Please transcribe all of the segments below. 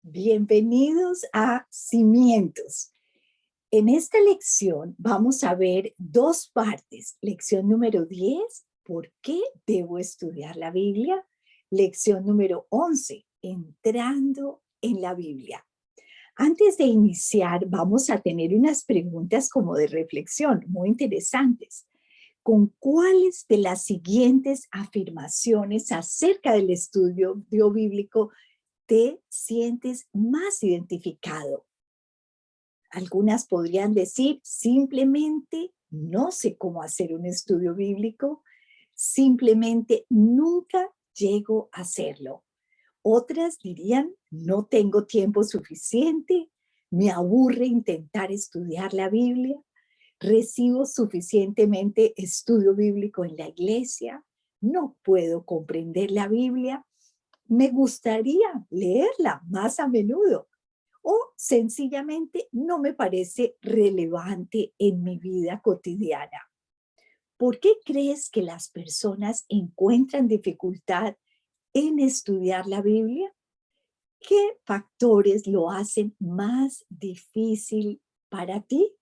Bienvenidos a Cimientos. En esta lección vamos a ver dos partes. Lección número 10, ¿por qué debo estudiar la Biblia? Lección número 11, entrando en la Biblia. Antes de iniciar, vamos a tener unas preguntas como de reflexión muy interesantes. ¿Con cuáles de las siguientes afirmaciones acerca del estudio bíblico te sientes más identificado? Algunas podrían decir simplemente no sé cómo hacer un estudio bíblico, simplemente nunca llego a hacerlo. Otras dirían no tengo tiempo suficiente, me aburre intentar estudiar la Biblia, recibo suficientemente estudio bíblico en la iglesia, no puedo comprender la Biblia, me gustaría leerla más a menudo o sencillamente no me parece relevante en mi vida cotidiana. ¿Por qué crees que las personas encuentran dificultad en estudiar la Biblia? ¿Qué factores lo hacen más difícil para ti?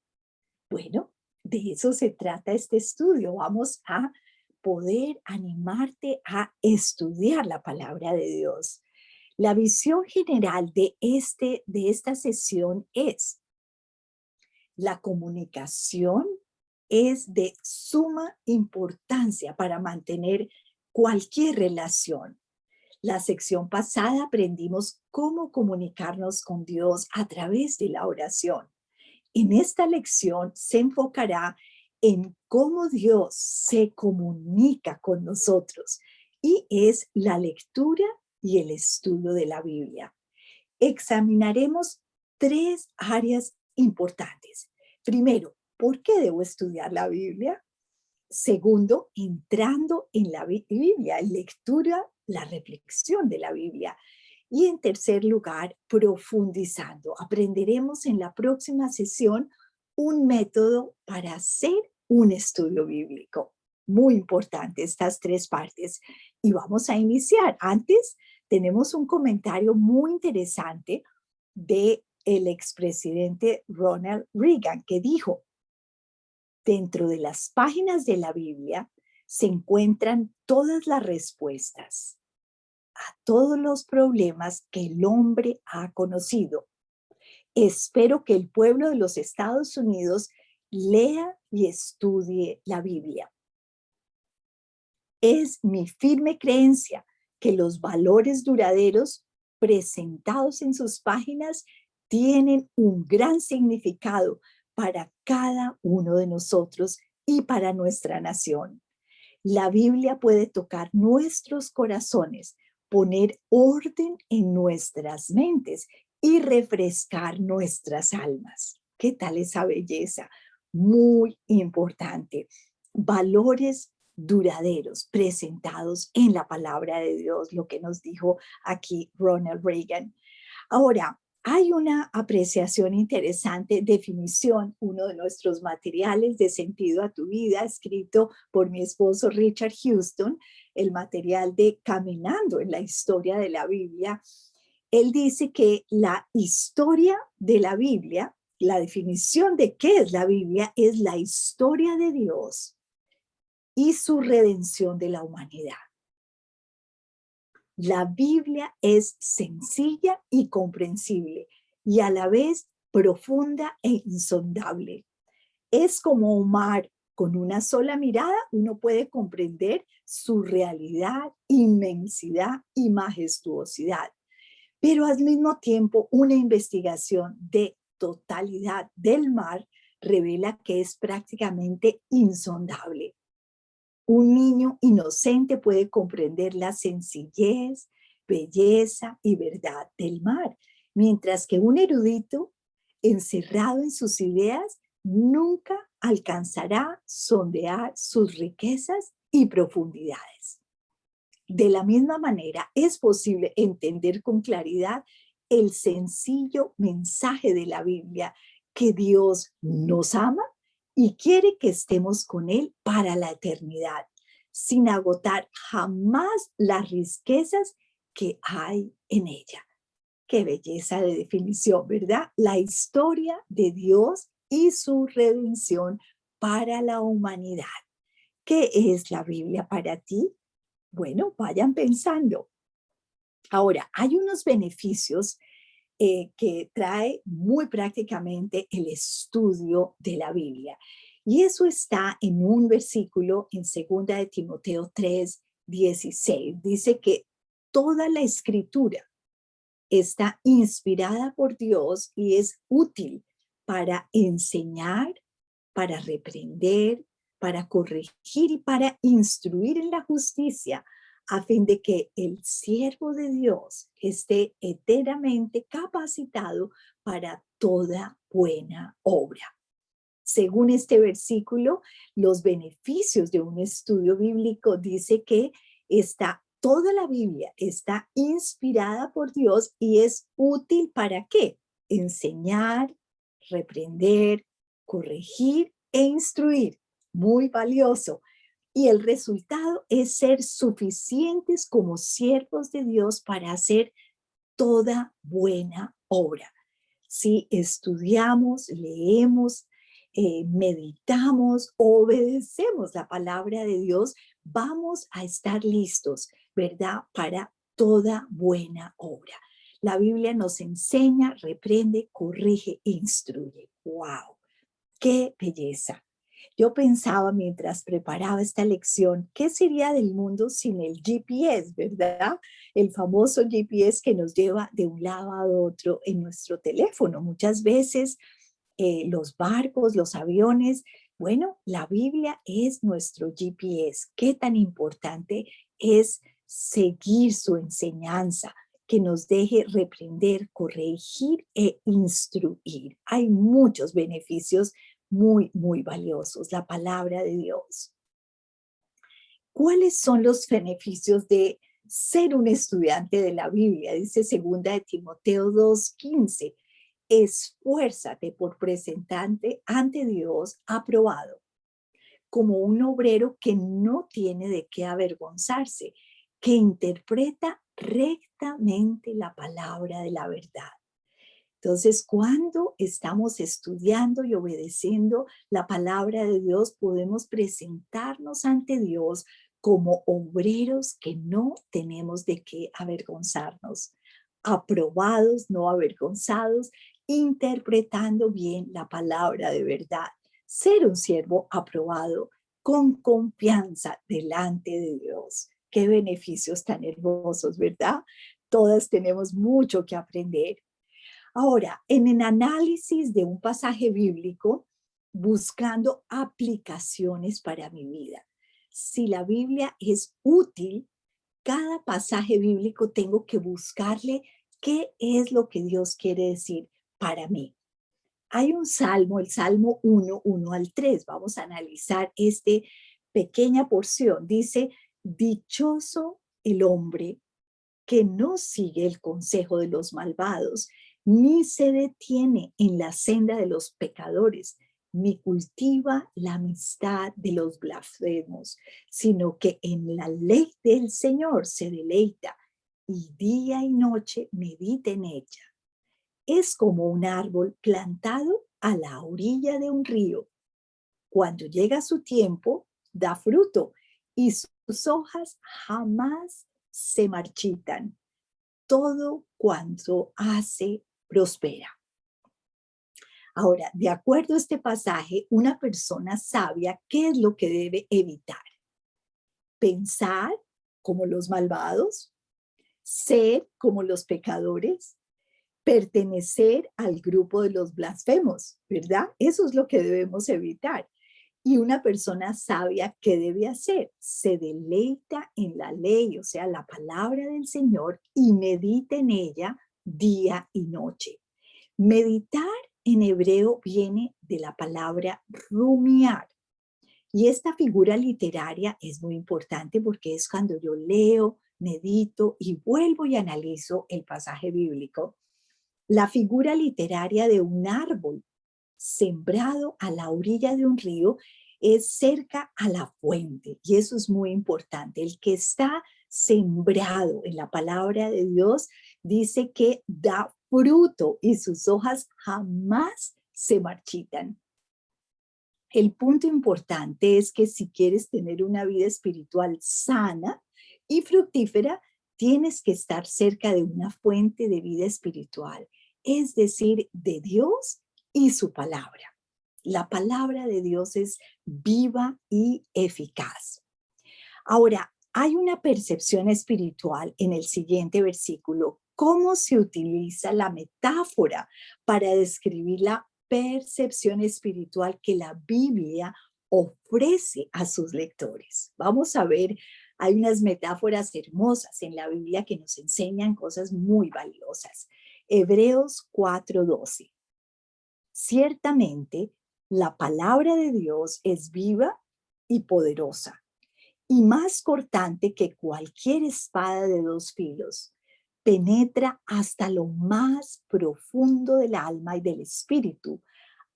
Bueno, de eso se trata este estudio. Vamos a poder animarte a estudiar la palabra de Dios. La visión general de esta sesión es: la comunicación es de suma importancia para mantener cualquier relación. La sección pasada aprendimos cómo comunicarnos con Dios a través de la oración. En esta lección se enfocará en cómo Dios se comunica con nosotros y es la lectura y el estudio de la Biblia. Examinaremos tres áreas importantes. Primero, ¿por qué debo estudiar la Biblia? Segundo, entrando en la Biblia, lectura, la reflexión de la Biblia. Y en tercer lugar, profundizando. Aprenderemos en la próxima sesión un método para hacer un estudio bíblico. Muy importante estas tres partes. Y vamos a iniciar. Antes tenemos un comentario muy interesante de el expresidente Ronald Reagan, que dijo: dentro de las páginas de la Biblia se encuentran todas las respuestas a todos los problemas que el hombre ha conocido. Espero que el pueblo de los Estados Unidos lea y estudie la Biblia. Es mi firme creencia que los valores duraderos presentados en sus páginas tienen un gran significado para cada uno de nosotros y para nuestra nación. La Biblia puede tocar nuestros corazones, poner orden en nuestras mentes y refrescar nuestras almas. ¿Qué tal esa belleza? Muy importante. Valores duraderos presentados en la palabra de Dios, lo que nos dijo aquí Ronald Reagan. Ahora, hay una apreciación interesante, definición, uno de nuestros materiales de sentido a tu vida, escrito por mi esposo Richard Houston, el material de Caminando en la historia de la Biblia. Él dice que la historia de la Biblia, la definición de qué es la Biblia, es la historia de Dios y su redención de la humanidad. La Biblia es sencilla y comprensible y a la vez profunda e insondable. Es como un mar. Con una sola mirada uno puede comprender su realidad, inmensidad y majestuosidad. Pero al mismo tiempo, una investigación de totalidad del mar revela que es prácticamente insondable. Un niño inocente puede comprender la sencillez, belleza y verdad del mar, mientras que un erudito, encerrado en sus ideas, nunca alcanzará a sondear sus riquezas y profundidades. De la misma manera, es posible entender con claridad el sencillo mensaje de la Biblia, que Dios nos ama y quiere que estemos con Él para la eternidad, sin agotar jamás las riquezas que hay en ella. Qué belleza de definición, ¿verdad? La historia de Dios y su redención para la humanidad. ¿Qué es la Biblia para ti? Bueno, vayan pensando. Ahora, hay unos beneficios que trae muy prácticamente el estudio de la Biblia. Y eso está en un versículo en 2 de Timoteo 3:16. Dice que toda la escritura está inspirada por Dios y es útil para enseñar, para reprender, para corregir y para instruir en la justicia, a fin de que el siervo de Dios esté eternamente capacitado para toda buena obra. Según este versículo, los beneficios de un estudio bíblico dice que toda la Biblia está inspirada por Dios y es útil ¿para qué? Enseñar, reprender, corregir e instruir. Muy valioso. Y el resultado es ser suficientes como siervos de Dios para hacer toda buena obra. Si estudiamos, leemos, meditamos, obedecemos la palabra de Dios, vamos a estar listos, ¿verdad? Para toda buena obra. La Biblia nos enseña, reprende, corrige e instruye. ¡Wow! ¡Qué belleza! Yo pensaba mientras preparaba esta lección, ¿qué sería del mundo sin el GPS, verdad? El famoso GPS que nos lleva de un lado a otro en nuestro teléfono. Muchas veces los barcos, los aviones, bueno, la Biblia es nuestro GPS. ¿Qué tan importante es seguir su enseñanza? Que nos deje reprender, corregir e instruir. Hay muchos beneficios muy, muy valiosos. La palabra de Dios. ¿Cuáles son los beneficios de ser un estudiante de la Biblia? Dice 2 de Timoteo 2:15. Esfuérzate por presentarte ante Dios aprobado, como un obrero que no tiene de qué avergonzarse, que interpreta rectamente la palabra de la verdad. Entonces, cuando estamos estudiando y obedeciendo la palabra de Dios, podemos presentarnos ante Dios como obreros que no tenemos de qué avergonzarnos, aprobados, no avergonzados, interpretando bien la palabra de verdad. Ser un siervo aprobado con confianza delante de Dios. Qué beneficios tan hermosos, ¿verdad? Todas tenemos mucho que aprender. Ahora, en el análisis de un pasaje bíblico, buscando aplicaciones para mi vida. Si la Biblia es útil, cada pasaje bíblico tengo que buscarle qué es lo que Dios quiere decir para mí. Hay un salmo, el Salmo 1:1 al 3. Vamos a analizar esta pequeña porción. Dice, dichoso el hombre que no sigue el consejo de los malvados, ni se detiene en la senda de los pecadores, ni cultiva la amistad de los blasfemos, sino que en la ley del Señor se deleita y día y noche medita en ella. Es como un árbol plantado a la orilla de un río. Cuando llega su tiempo, da fruto y sus hojas jamás se marchitan. Todo cuanto hace prospera. Ahora, de acuerdo a este pasaje, una persona sabia, ¿qué es lo que debe evitar? Pensar como los malvados, ser como los pecadores, pertenecer al grupo de los blasfemos, ¿verdad? Eso es lo que debemos evitar. Y una persona sabia, ¿qué debe hacer? Se deleita en la ley, o sea, la palabra del Señor, y medita en ella día y noche. Meditar en hebreo viene de la palabra rumiar. Y esta figura literaria es muy importante porque es cuando yo leo, medito y vuelvo y analizo el pasaje bíblico. La figura literaria de un árbol sembrado a la orilla de un río es cerca a la fuente, y eso es muy importante. El que está sembrado en la palabra de Dios, dice que da fruto y sus hojas jamás se marchitan. El punto importante es que si quieres tener una vida espiritual sana y fructífera, tienes que estar cerca de una fuente de vida espiritual, es decir, de Dios y su palabra. La palabra de Dios es viva y eficaz. Ahora, hay una percepción espiritual en el siguiente versículo. ¿Cómo se utiliza la metáfora para describir la percepción espiritual que la Biblia ofrece a sus lectores? Vamos a ver, hay unas metáforas hermosas en la Biblia que nos enseñan cosas muy valiosas. Hebreos 4:12. Ciertamente, la palabra de Dios es viva y poderosa y más cortante que cualquier espada de dos filos. Penetra hasta lo más profundo del alma y del espíritu,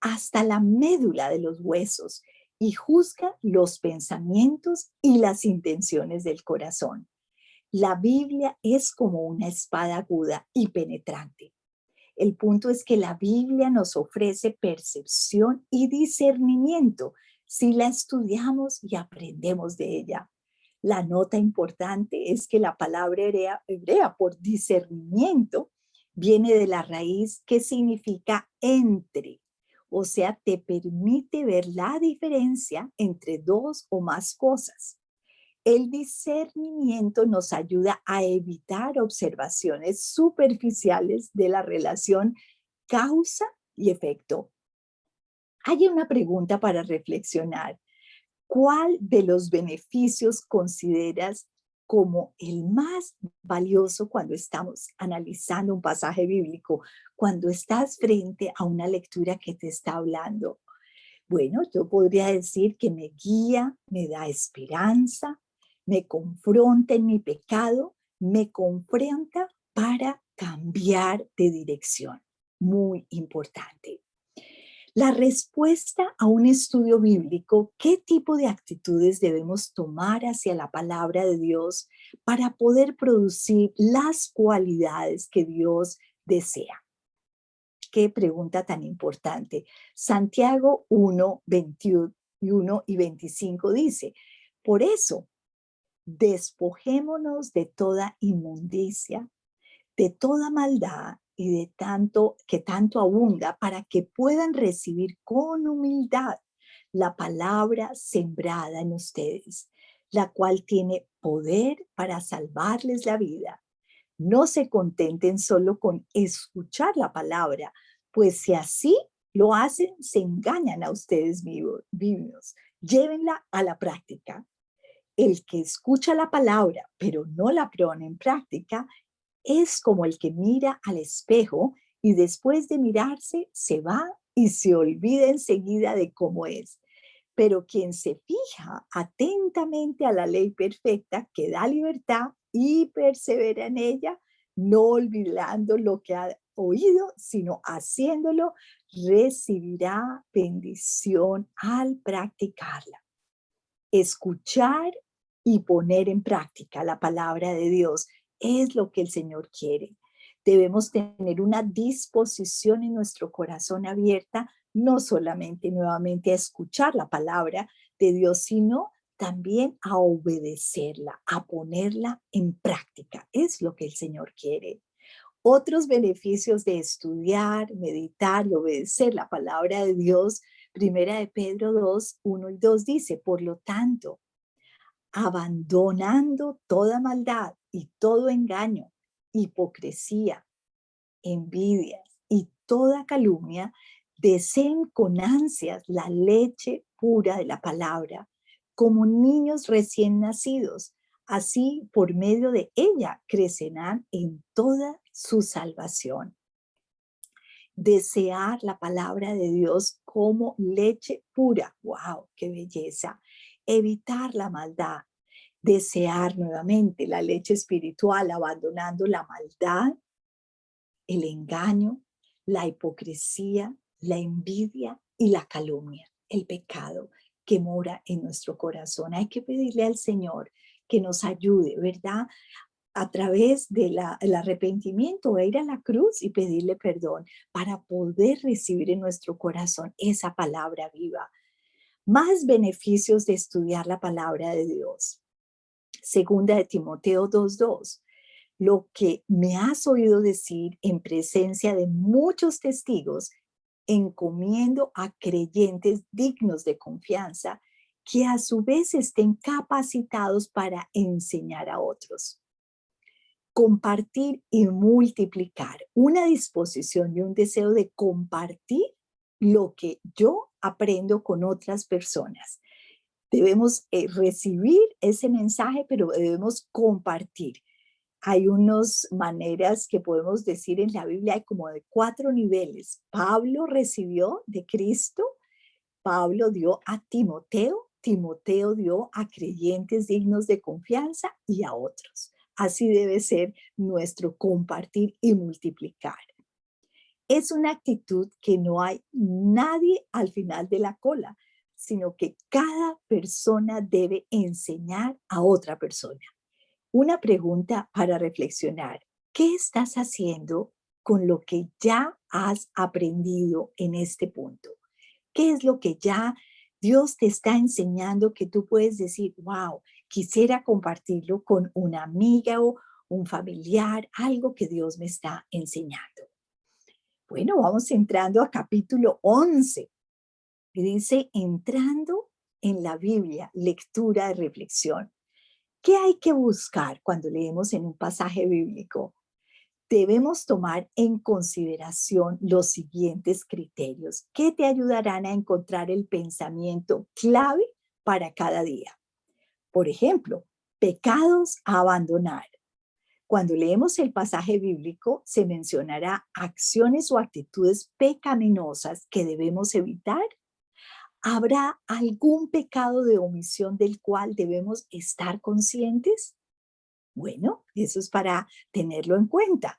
hasta la médula de los huesos, y juzga los pensamientos y las intenciones del corazón. La Biblia es como una espada aguda y penetrante. El punto es que la Biblia nos ofrece percepción y discernimiento si la estudiamos y aprendemos de ella. La nota importante es que la palabra hebrea por discernimiento viene de la raíz que significa entre, o sea, te permite ver la diferencia entre dos o más cosas. El discernimiento nos ayuda a evitar observaciones superficiales de la relación causa y efecto. Hay una pregunta para reflexionar. ¿Cuál de los beneficios consideras como el más valioso cuando estamos analizando un pasaje bíblico, cuando estás frente a una lectura que te está hablando? Bueno, yo podría decir que me guía, me da esperanza, me confronta en mi pecado, me confronta para cambiar de dirección. Muy importante. La respuesta a un estudio bíblico, ¿qué tipo de actitudes debemos tomar hacia la palabra de Dios para poder producir las cualidades que Dios desea? Qué pregunta tan importante. Santiago 1, 21 y 25 dice, por eso, despojémonos de toda inmundicia, de toda maldad y de tanto que tanto abunda para que puedan recibir con humildad la palabra sembrada en ustedes, la cual tiene poder para salvarles la vida. No se contenten solo con escuchar la palabra, pues si así lo hacen, se engañan a ustedes mismos. Llévenla a la práctica. El que escucha la palabra, pero no la pone en práctica, es como el que mira al espejo y después de mirarse se va y se olvida enseguida de cómo es. Pero quien se fija atentamente a la ley perfecta que da libertad y persevera en ella, no olvidando lo que ha oído, sino haciéndolo, recibirá bendición al practicarla. Escuchar y poner en práctica la palabra de Dios es lo que el Señor quiere. Debemos tener una disposición en nuestro corazón abierta, no solamente nuevamente a escuchar la palabra de Dios, sino también a obedecerla, a ponerla en práctica. Es lo que el Señor quiere. Otros beneficios de estudiar, meditar y obedecer la palabra de Dios, Primera de Pedro 2, 1 y 2 dice, por lo tanto, abandonando toda maldad y todo engaño, hipocresía, envidias y toda calumnia, deseen con ansias la leche pura de la palabra, como niños recién nacidos. Así, por medio de ella, crecerán en toda su salvación. Desear la palabra de Dios como leche pura. ¡Wow! ¡Qué belleza! Evitar la maldad. Desear nuevamente la leche espiritual, abandonando la maldad, el engaño, la hipocresía, la envidia y la calumnia, el pecado que mora en nuestro corazón. Hay que pedirle al Señor que nos ayude, ¿verdad? A través del arrepentimiento, a ir a la cruz y pedirle perdón para poder recibir en nuestro corazón esa palabra viva. Más beneficios de estudiar la palabra de Dios. Segunda de Timoteo 2:2. Lo que me has oído decir en presencia de muchos testigos, encomiendo a creyentes dignos de confianza, que a su vez estén capacitados para enseñar a otros. Compartir y multiplicar, una disposición y un deseo de compartir lo que yo aprendo con otras personas. Debemos recibir ese mensaje, pero debemos compartir. Hay unas maneras que podemos decir en la Biblia, hay como de 4 niveles. Pablo recibió de Cristo, Pablo dio a Timoteo, Timoteo dio a creyentes dignos de confianza y a otros. Así debe ser nuestro compartir y multiplicar. Es una actitud que no hay nadie al final de la cola, sino que cada persona debe enseñar a otra persona. Una pregunta para reflexionar. ¿Qué estás haciendo con lo que ya has aprendido en este punto? ¿Qué es lo que ya Dios te está enseñando que tú puedes decir, wow, quisiera compartirlo con una amiga o un familiar, algo que Dios me está enseñando? Bueno, vamos entrando a capítulo 11, que dice, entrando en la Biblia, lectura de reflexión. ¿Qué hay que buscar cuando leemos en un pasaje bíblico? Debemos tomar en consideración los siguientes criterios que te ayudarán a encontrar el pensamiento clave para cada día. Por ejemplo, pecados a abandonar. Cuando leemos el pasaje bíblico, se mencionará acciones o actitudes pecaminosas que debemos evitar. ¿Habrá algún pecado de omisión del cual debemos estar conscientes? Bueno, eso es para tenerlo en cuenta.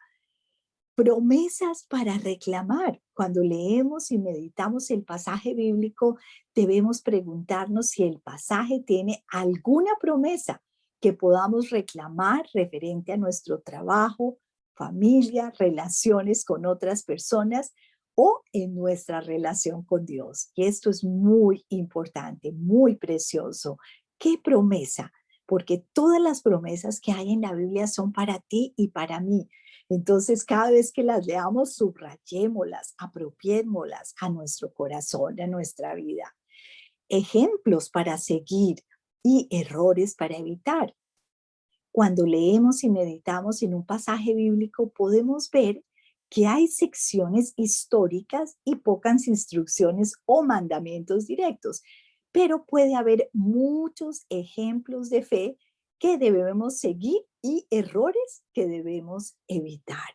Promesas para reclamar. Cuando leemos y meditamos el pasaje bíblico, debemos preguntarnos si el pasaje tiene alguna promesa que podamos reclamar referente a nuestro trabajo, familia, relaciones con otras personas o en nuestra relación con Dios. Y esto es muy importante, muy precioso. ¿Qué promesa? Porque todas las promesas que hay en la Biblia son para ti y para mí. Entonces, cada vez que las leamos, subrayémoslas, apropiémoslas a nuestro corazón, a nuestra vida. Ejemplos para seguir y errores para evitar. Cuando leemos y meditamos en un pasaje bíblico, podemos ver que hay secciones históricas y pocas instrucciones o mandamientos directos, pero puede haber muchos ejemplos de fe que debemos seguir y errores que debemos evitar.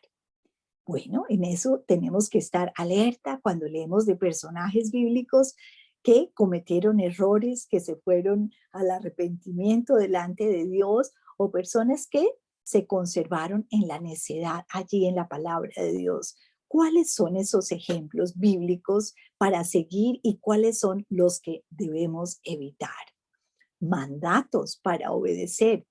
Bueno, en eso tenemos que estar alerta cuando leemos de personajes bíblicos que cometieron errores, que se fueron al arrepentimiento delante de Dios, o personas que se conservaron en la necedad allí en la palabra de Dios. ¿Cuáles son esos ejemplos bíblicos para seguir y cuáles son los que debemos evitar? Mandatos para obedecer.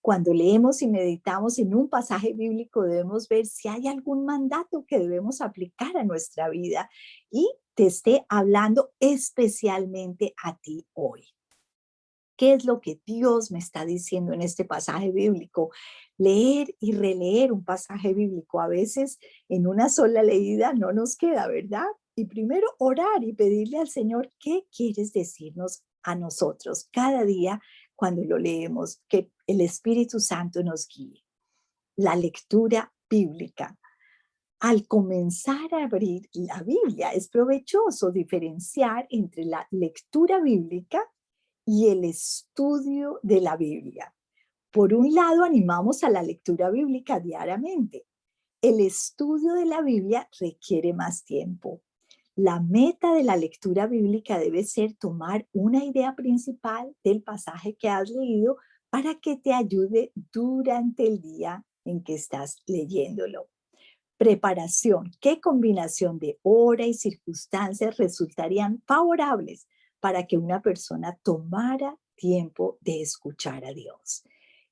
Cuando leemos y meditamos en un pasaje bíblico, debemos ver si hay algún mandato que debemos aplicar a nuestra vida y te esté hablando especialmente a ti hoy. ¿Qué es lo que Dios me está diciendo en este pasaje bíblico? Leer y releer un pasaje bíblico. A veces en una sola leída no nos queda, ¿verdad? Y primero orar y pedirle al Señor, ¿qué quieres decirnos a nosotros cada día cuando lo leemos? Que el Espíritu Santo nos guíe. La lectura bíblica. Al comenzar a abrir la Biblia, es provechoso diferenciar entre la lectura bíblica y el estudio de la Biblia. Por un lado, animamos a la lectura bíblica diariamente. El estudio de la Biblia requiere más tiempo. La meta de la lectura bíblica debe ser tomar una idea principal del pasaje que has leído para que te ayude durante el día en que estás leyéndolo. Preparación. ¿Qué combinación de hora y circunstancias resultarían favorables para que una persona tomara tiempo de escuchar a Dios?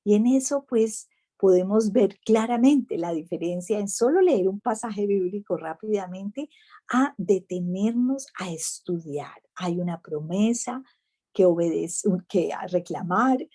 Y en eso pues podemos ver claramente la diferencia en solo leer un pasaje bíblico rápidamente a detenernos a estudiar. Hay una promesa que que a reclamar,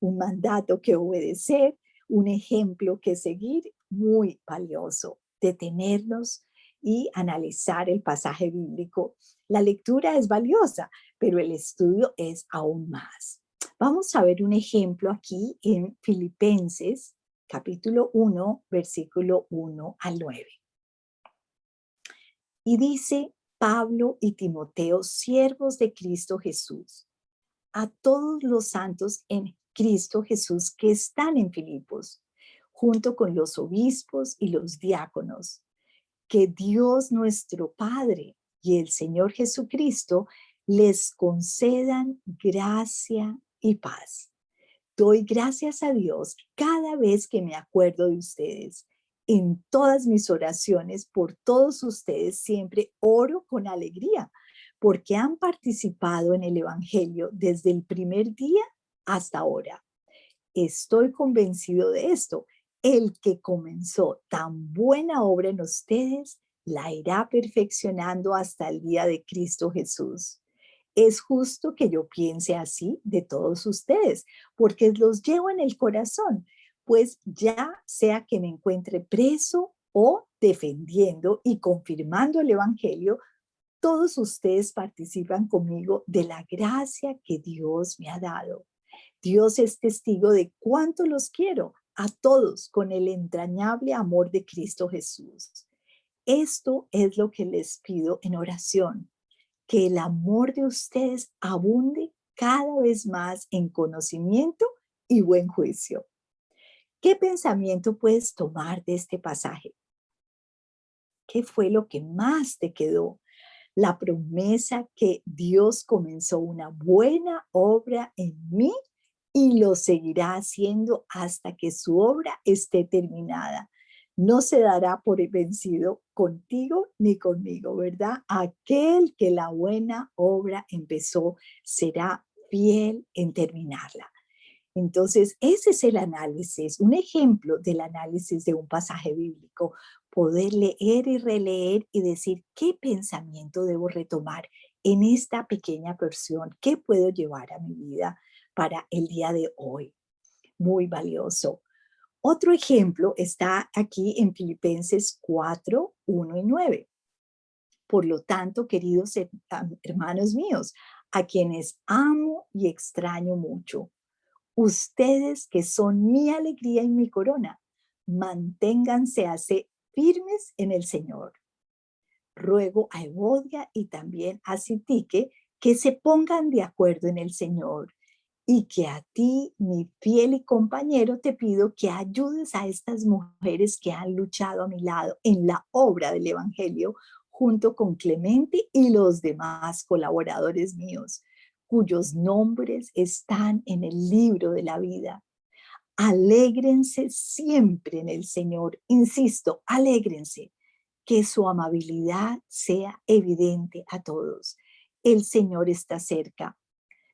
un mandato que obedecer, un ejemplo que seguir, muy valioso. Detenernos y analizar el pasaje bíblico. La lectura es valiosa, pero el estudio es aún más. Vamos a ver un ejemplo aquí en Filipenses, capítulo 1, versículo 1 al 9. Y dice Pablo y Timoteo, siervos de Cristo Jesús, a todos los santos en Cristo Jesús que están en Filipos, junto con los obispos y los diáconos, que Dios nuestro Padre y el Señor Jesucristo les concedan gracia y paz. Doy gracias a Dios cada vez que me acuerdo de ustedes. En todas mis oraciones por todos ustedes siempre oro con alegría, porque han participado en el Evangelio desde el primer día hasta ahora. Estoy convencido de esto. El que comenzó tan buena obra en ustedes, la irá perfeccionando hasta el día de Cristo Jesús. Es justo que yo piense así de todos ustedes, porque los llevo en el corazón, pues ya sea que me encuentre preso o defendiendo y confirmando el Evangelio, todos ustedes participan conmigo de la gracia que Dios me ha dado. Dios es testigo de cuánto los quiero a todos con el entrañable amor de Cristo Jesús. Esto es lo que les pido en oración, que el amor de ustedes abunde cada vez más en conocimiento y buen juicio. ¿Qué pensamiento puedes tomar de este pasaje? ¿Qué fue lo que más te quedó? La promesa que Dios comenzó una buena obra en mí y lo seguirá haciendo hasta que su obra esté terminada. No se dará por vencido contigo ni conmigo, ¿verdad? Aquel que la buena obra empezó será fiel en terminarla. Entonces, ese es el análisis, un ejemplo del análisis de un pasaje bíblico, poder leer y releer y decir qué pensamiento debo retomar en esta pequeña porción, qué puedo llevar a mi vida para el día de hoy. Muy valioso. Otro ejemplo está aquí en Filipenses 4, 1 y 9. Por lo tanto, queridos hermanos míos, a quienes amo y extraño mucho, ustedes que son mi alegría y mi corona, manténganse así firmes en el Señor. Ruego a Evodia y también a Sitique que se pongan de acuerdo en el Señor, y que a ti, mi fiel y compañero, te pido que ayudes a estas mujeres que han luchado a mi lado en la obra del Evangelio, junto con Clemente y los demás colaboradores míos, cuyos nombres están en el libro de la vida. Alégrense siempre en el Señor. Insisto, alégrense. Que su amabilidad sea evidente a todos. El Señor está cerca.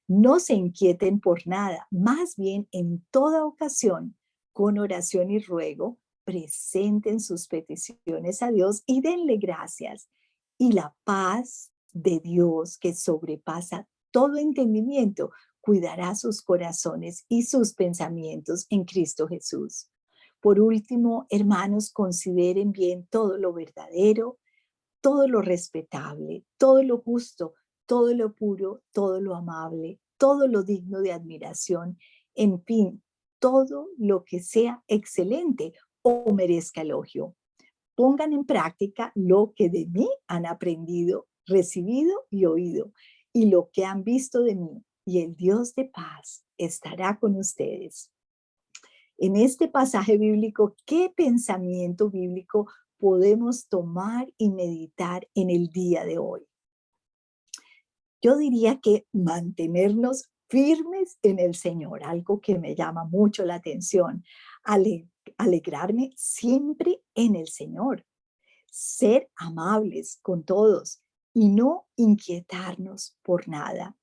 No se inquieten por nada, más bien en toda ocasión, con oración y ruego, presenten sus peticiones a Dios y denle gracias. Y la paz de Dios, que sobrepasa todo entendimiento, cuidará sus corazones y sus pensamientos en Cristo Jesús. Por último, hermanos, consideren bien todo lo verdadero, todo lo respetable, todo lo justo, todo lo puro, todo lo amable, todo lo digno de admiración, en fin, todo lo que sea excelente o merezca elogio. Pongan en práctica lo que de mí han aprendido, recibido y oído, y lo que han visto de mí, y el Dios de paz estará con ustedes. En este pasaje bíblico, ¿qué pensamiento bíblico podemos tomar y meditar en el día de hoy? Yo diría que mantenernos firmes en el Señor, algo que me llama mucho la atención. Alegrarme siempre en el Señor, ser amables con todos y no inquietarnos por nada.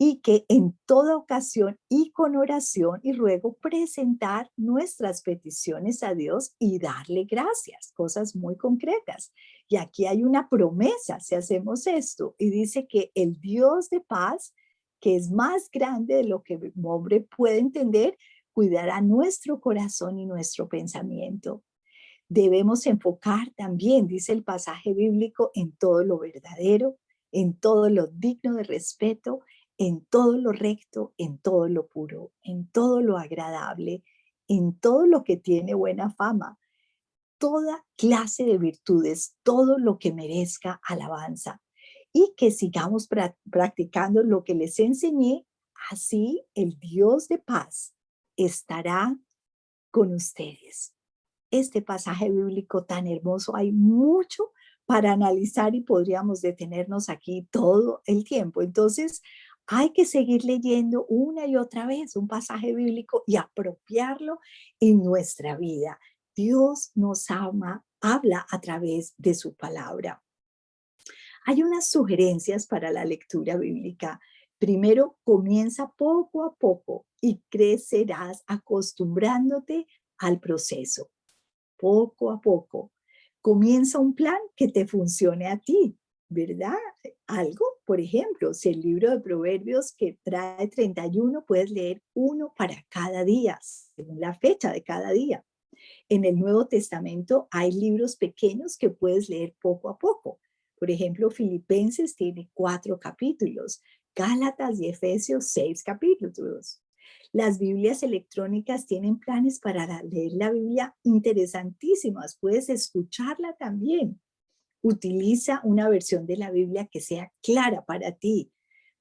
y que en toda ocasión y con oración y ruego presentar nuestras peticiones a Dios y darle gracias, cosas muy concretas. Y aquí hay una promesa si hacemos esto y dice que el Dios de paz, que es más grande de lo que el hombre puede entender, cuidará nuestro corazón y nuestro pensamiento. Debemos enfocar también, dice el pasaje bíblico, en todo lo verdadero, en todo lo digno de respeto, en todo lo recto, en todo lo puro, en todo lo agradable, en todo lo que tiene buena fama, toda clase de virtudes, todo lo que merezca alabanza. Y que sigamos practicando lo que les enseñé, así el Dios de paz estará con ustedes. Este pasaje bíblico tan hermoso, hay mucho para analizar y podríamos detenernos aquí todo el tiempo. Entonces, hay que seguir leyendo una y otra vez un pasaje bíblico y apropiarlo en nuestra vida. Dios nos ama, habla a través de su palabra. Hay unas sugerencias para la lectura bíblica. Primero, comienza poco a poco y crecerás acostumbrándote al proceso poco a poco. Comienza un plan que te funcione a ti, ¿verdad? Algo, por ejemplo, si el libro de Proverbios que trae 31, puedes leer uno para cada día, según la fecha de cada día. En el Nuevo Testamento hay libros pequeños que puedes leer poco a poco. Por ejemplo, Filipenses tiene 4 capítulos, Gálatas y Efesios 6 capítulos. Las Biblias electrónicas tienen planes para leer la Biblia interesantísimas. Puedes escucharla también. Utiliza una versión de la Biblia que sea clara para ti.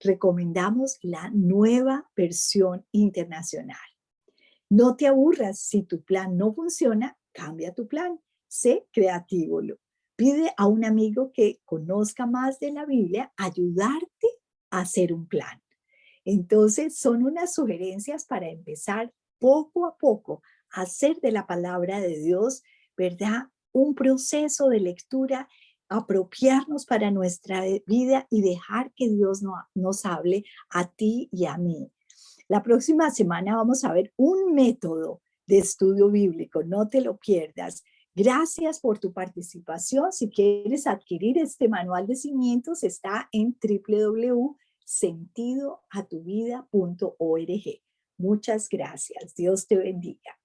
Recomendamos la nueva versión internacional. No te aburras. Si tu plan no funciona, cambia tu plan. Sé creativo. Pide a un amigo que conozca más de la Biblia ayudarte a hacer un plan. Entonces, son unas sugerencias para empezar poco a poco a hacer de la palabra de Dios, ¿verdad? Un proceso de lectura, apropiarnos para nuestra vida y dejar que Dios nos hable a ti y a mí. La próxima semana vamos a ver un método de estudio bíblico, no te lo pierdas. Gracias por tu participación. Si quieres adquirir este manual de cimientos, está en www.sentidoatuvida.org. Muchas gracias. Dios te bendiga.